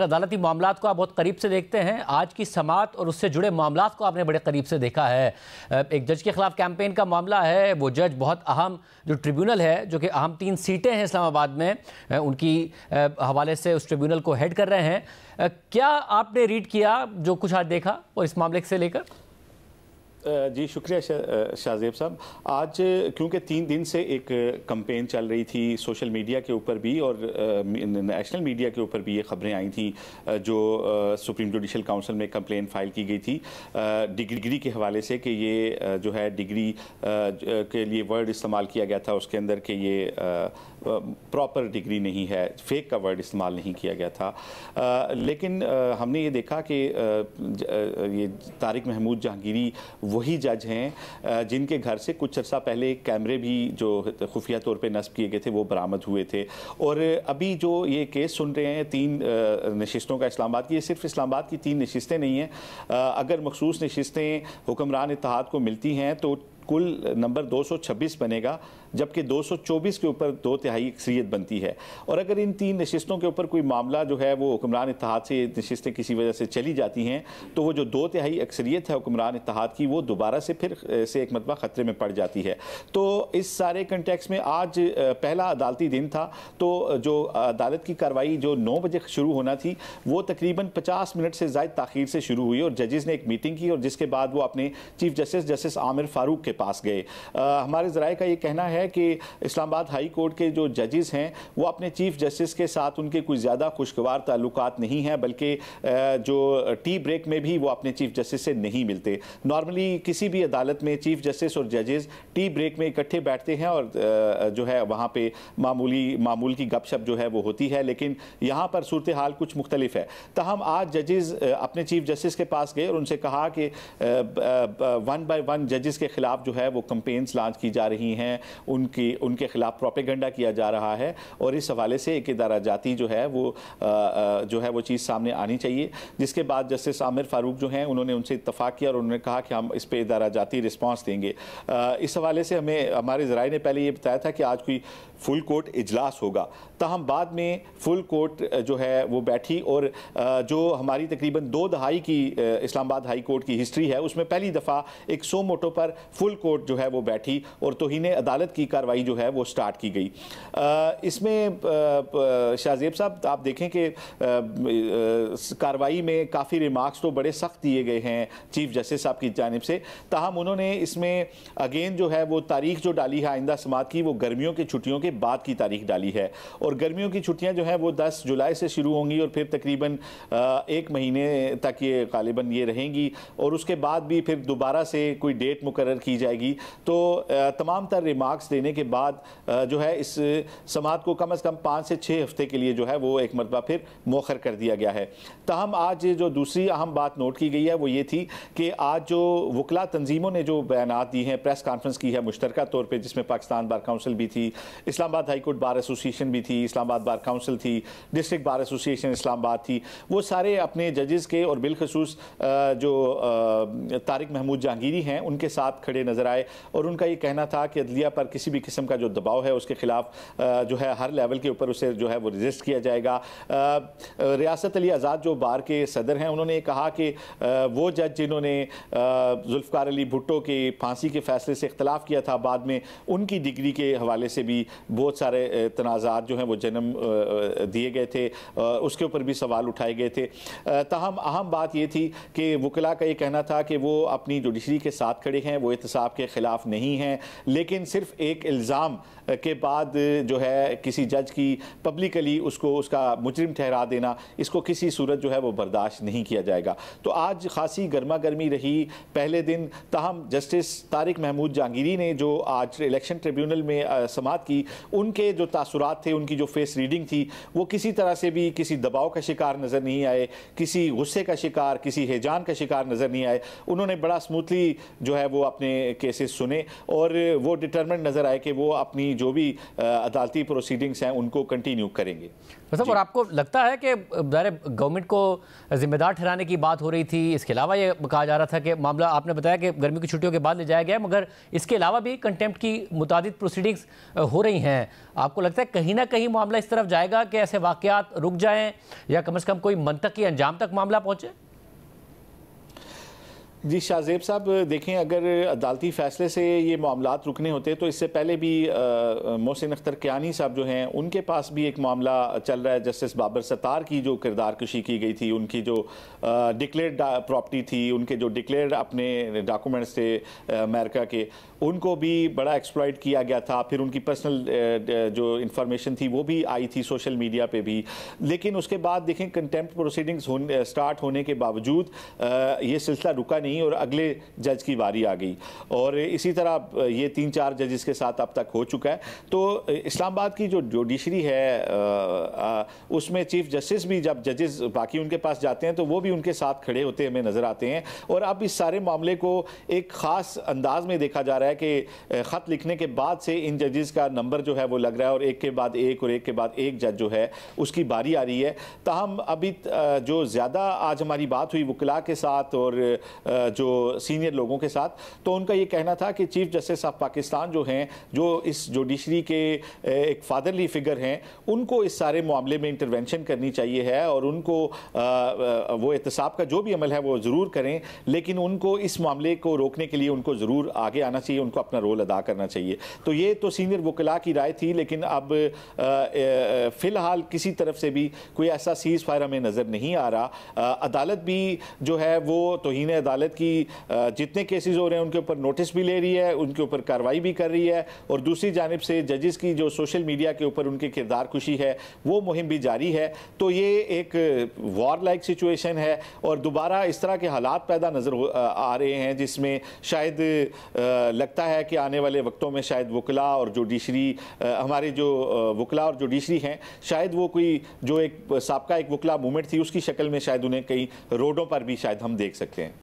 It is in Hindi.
अदालती मामलात को आप बहुत करीब से देखते हैं। आज की समाअत और उससे जुड़े मामलात को आपने बड़े करीब से देखा है। एक जज के खिलाफ कैंपेन का मामला है। वो जज बहुत अहम जो ट्रिब्यूनल है, जो कि अहम 3 सीटें हैं इस्लामाबाद में, उनकी हवाले से उस ट्रिब्यूनल को हेड कर रहे हैं। क्या आपने रीड किया जो कुछ आज देखा और इस मामले से लेकर? जी शुक्रिया शाहजेब साहब। आज क्योंकि 3 दिन से एक कैंपेन चल रही थी सोशल मीडिया के ऊपर भी और नेशनल मीडिया के ऊपर भी ये खबरें आई थी जो सुप्रीम जुडिशल काउंसिल में कंप्लेन फाइल की गई थी डिग्री के हवाले से कि ये जो है डिग्री के लिए वर्ड इस्तेमाल किया गया था उसके अंदर कि ये प्रॉपर डिग्री नहीं है, फेक का वर्ड इस्तेमाल नहीं किया गया था। लेकिन हमने ये देखा कि ये तारिक महमूद जहांगीरी वही जज हैं जिनके घर से कुछ अर्सा पहले कैमरे भी जो खुफिया तौर पे नस्ब किए गए थे वो बरामद हुए थे। और अभी जो ये केस सुन रहे हैं 3 नशिस्तों का इस्लामाबाद की, ये सिर्फ इस्लामाबाद की 3 नशिस्तें नहीं हैं। अगर मखसूस नशिस्तें हुक्मरान इत्तेहाद को मिलती हैं तो कुल नंबर 226 बनेगा, जबकि 224 के ऊपर 2/3 अक्सरियत बनती है। और अगर इन 3 नशिस्तों के ऊपर कोई मामला जो है वो हुक्मरान इत्तेहाद से नशिस्तें किसी वजह से चली जाती हैं तो वो जो 2/3 अक्सरियत है हुक्मरान इत्तेहाद की वो दोबारा से फिर से एक मरतबा ख़तरे में पड़ जाती है। तो इस सारे कंटेक्स में आज पहला अदालती दिन था, तो जो अदालत की कार्रवाई जो 9 बजे शुरू होना थी वो तकरीबन 50 मिनट से ज़ायद ताख़ीर से शुरू हुई और जजेस ने एक मीटिंग की और जिसके बाद वो अपने चीफ जस्टिस आमिर फारूक के पास गए। हमारे ज़राए का ये कहना है कि इस्लामाबाद हाई कोर्ट के जो जजेस हैं वो अपने चीफ जस्टिस के साथ उनके कोई ज़्यादा खुशगवार ताल्लुकात नहीं हैं, बल्कि जो टी ब्रेक में भी वो अपने चीफ जस्टिस से नहीं मिलते। नॉर्मली किसी भी अदालत में चीफ जस्टिस और जजेस टी ब्रेक में इकट्ठे बैठते हैं और जो है वहाँ पे मामूल की गपशप जो है वो होती है, लेकिन यहाँ पर सूरत हाल कुछ मुख्तलिफ है। ताहम आज जजेस अपने चीफ जस्टिस के पास गए और उनसे कहा कि 1 बाय 1 जजेस के खिलाफ जो है वो कंपेन्स लॉन्च की जा रही हैं, उनके खिलाफ प्रोपेगेंडा किया जा रहा है और इस हवाले से एक इदारा जाती जो है वो चीज़ सामने आनी चाहिए। जिसके बाद जस्टिस आमिर फारूक जो हैं उन्होंने उनसे इत्तफाक किया और उन्होंने कहा कि हम इस पे इदारा जाती रिस्पांस देंगे। इस हवाले से हमें हमारे ज़राए ने पहले ये बताया था कि आज कोई फुल कोर्ट इजलास होगा, ताहम बाद में फुल कोर्ट जो है वो बैठी और जो हमारी तकरीबन 2 दहाई की इस्लामाबाद हाई कोर्ट की हिस्ट्री है उसमें पहली दफ़ा एक सो मोटो पर फुल कोर्ट जो है वो बैठी और तौहीन अदालत की कार्रवाई जो है वो स्टार्ट की गई। इसमें शाहजेब साहब आप देखें कि कार्रवाई में काफ़ी रिमार्क्स तो बड़े सख्त दिए गए हैं चीफ जस्टिस साहब की जानिब से, ताहम उन्होंने इसमें अगेन जो है वो तारीख जो डाली है आइंदा समात की वो गर्मियों की छुट्टियों के बाद की तारीख डाली है और गर्मियों की छुट्टियां जो हैं वो 10 जुलाई से शुरू होंगी और फिर तकरीबन 1 महीने तक ये गालिबन ये रहेंगी और उसके बाद भी फिर दोबारा से कोई डेट मुकर्रर की जाएगी। तो तमाम तर रिमार्क्स देने के बाद जो है इस समात को कम से कम 5 से 6 हफ्ते के लिए जो है वो एक मरतबा फिर मौखर कर दिया गया है। ताहम आज जो दूसरी अहम बात नोट की गई है वो ये थी कि आज जो वकला तंजीमों ने जो बयानात दी हैं, प्रेस कॉन्फ्रेंस की है मुश्तरका तौर पर, जिसमें पाकिस्तान बार काउंसिल भी थी, Islamabad high court bar association भी थी, इस्लामाबाद बार काउंसिल थी, डिस्ट्रिक्ट बार एसोसिएशन इस्लामाबाद थी, वो सारे अपने जजेस के और बिलखसूस जो तारिक महमूद जहांगीरी हैं उनके साथ खड़े नजर आए और उनका ये कहना था कि अदलिया पर किसी भी किस्म का जो दबाव है उसके खिलाफ जो है हर लेवल के ऊपर उसे जो है वो रजिस्ट किया जाएगा। रियासत अली आज़ाद जो बार के सदर हैं उन्होंने कहा कि वो जज जिन्होंने जुल्फ़िकार अली भुट्टो के फांसी के फैसले से इख्तलाफ किया था, बाद में उनकी डिग्री के हवाले से भी बहुत सारे तनाज़ात जो हैं वो जन्म दिए गए थे, उसके ऊपर भी सवाल उठाए गए थे। ताहम अहम बात ये थी कि वकला का ये कहना था कि वो अपनी जुडिशरी के साथ खड़े हैं, वो एहतसाब के ख़िलाफ़ नहीं हैं, लेकिन सिर्फ एक इल्ज़ाम के बाद जो है किसी जज की पब्लिकली उसको उसका मुजरिम ठहरा देना, इसको किसी सूरत जो है वो बर्दाश्त नहीं किया जाएगा। तो आज खासी गर्मा गर्मी रही पहले दिन। ताहम जस्टिस तारिक महमूद जहांगीरी ने जो आज इलेक्शन ट्रिब्यूनल में समात की, उनके जो तासुरात थे, उनकी जो फेस रीडिंग थी, वो किसी तरह से भी किसी दबाव का शिकार नज़र नहीं आए, किसी गुस्से का शिकार, किसी हैजान का शिकार नज़र नहीं आए। उन्होंने बड़ा स्मूथली जो है वो अपने केसेस सुने और वो डिटरमिन्ड नज़र आए कि वो अपनी जो भी अदालती प्रोसीडिंग्स हैं उनको कंटिन्यू करेंगे। मतलब और आपको लगता है कि गवर्नमेंट को जिम्मेदार ठहराने की बात हो रही थी, इसके अलावा ये कहा जा रहा था कि मामला आपने बताया कि गर्मी की छुट्टियों के बाद ले जाया गया, मगर इसके अलावा भी कंटेम्प्ट की मुतादिद प्रोसीडिंग्स हो रही हैं, आपको लगता है कहीं ना कहीं मामला इस तरफ जाएगा कि ऐसे वाकयात रुक जाएं या कम से कम कोई मंतकी अंजाम तक मामला पहुंचे? जी शाहजेब साहब, देखें, अगर अदालती फ़ैसले से ये मामलात रुकने होते तो इससे पहले भी मोहसिन अख्तर कियानी साहब जो हैं उनके पास भी एक मामला चल रहा है। जस्टिस बाबर सत्तार की जो किरदार कशी की गई थी, उनकी जो डिक्लेयर्ड प्रॉपर्टी थी, उनके जो डिक्लेयर्ड अपने डॉक्यूमेंट्स थे अमेरिका के, उनको भी बड़ा एक्सप्लॉइट किया गया था। फिर उनकी पर्सनल जो इंफॉर्मेशन थी वो भी आई थी सोशल मीडिया पे भी। लेकिन उसके बाद देखें, कंटेम्प्ट प्रोसीडिंग्स स्टार्ट होने के बावजूद ये सिलसिला रुका नहीं और अगले जज की बारी आ गई, और इसी तरह ये 3-4 जजेस के साथ अब तक हो चुका है। तो इस्लामाबाद की जो जुडिशरी है उसमें चीफ जस्टिस भी जब जजेस बाकी उनके पास जाते हैं तो वो भी उनके साथ खड़े होते हमें नज़र आते हैं। और अब इस सारे मामले को एक ख़ास अंदाज में देखा जा रहा है कि ख़त लिखने के बाद से इन जजेस का नंबर जो है वो लग रहा है, और एक के बाद एक और एक के बाद एक जज जो है उसकी बारी आ रही है। ताहम अभी जो ज़्यादा आज हमारी बात हुई वकला के साथ और जो सीनियर लोगों के साथ, तो उनका ये कहना था कि चीफ जस्टिस ऑफ पाकिस्तान जो हैं, जो इस जुडिशरी के एक फादरली फिगर हैं, उनको इस सारे मामले में इंटरवेंशन करनी चाहिए है, और उनको वो एहतसाब का जो भी अमल है वो ज़रूर करें, लेकिन उनको इस मामले को रोकने के लिए उनको ज़रूर आगे आना चाहिए, उनको अपना रोल अदा करना चाहिए। तो ये तो सीनियर वकला की राय थी, लेकिन अब फ़िलहाल किसी तरफ से भी कोई ऐसा सीज़ फायर हमें नज़र नहीं आ रहा। अदालत भी जो है वो तौहीन अदालत की जितने केसेस हो रहे हैं उनके ऊपर नोटिस भी ले रही है, उनके ऊपर कार्रवाई भी कर रही है, और दूसरी जानिब से जजेस की जो सोशल मीडिया के ऊपर उनकी किरदार कुशी है वो मुहिम भी जारी है। तो ये एक वॉर लाइक सिचुएशन है, और दोबारा इस तरह के हालात पैदा नज़र आ रहे हैं जिसमें शायद लगता है कि आने वाले वक्तों में शायद वकला और जुडिशरी, हमारे जो वकला और जुडिशरी हैं, शायद वो कोई जो एक साबका एक वकला मूवमेंट थी उसकी शक्ल में शायद उन्हें कई रोडों पर भी शायद हम देख सकते हैं।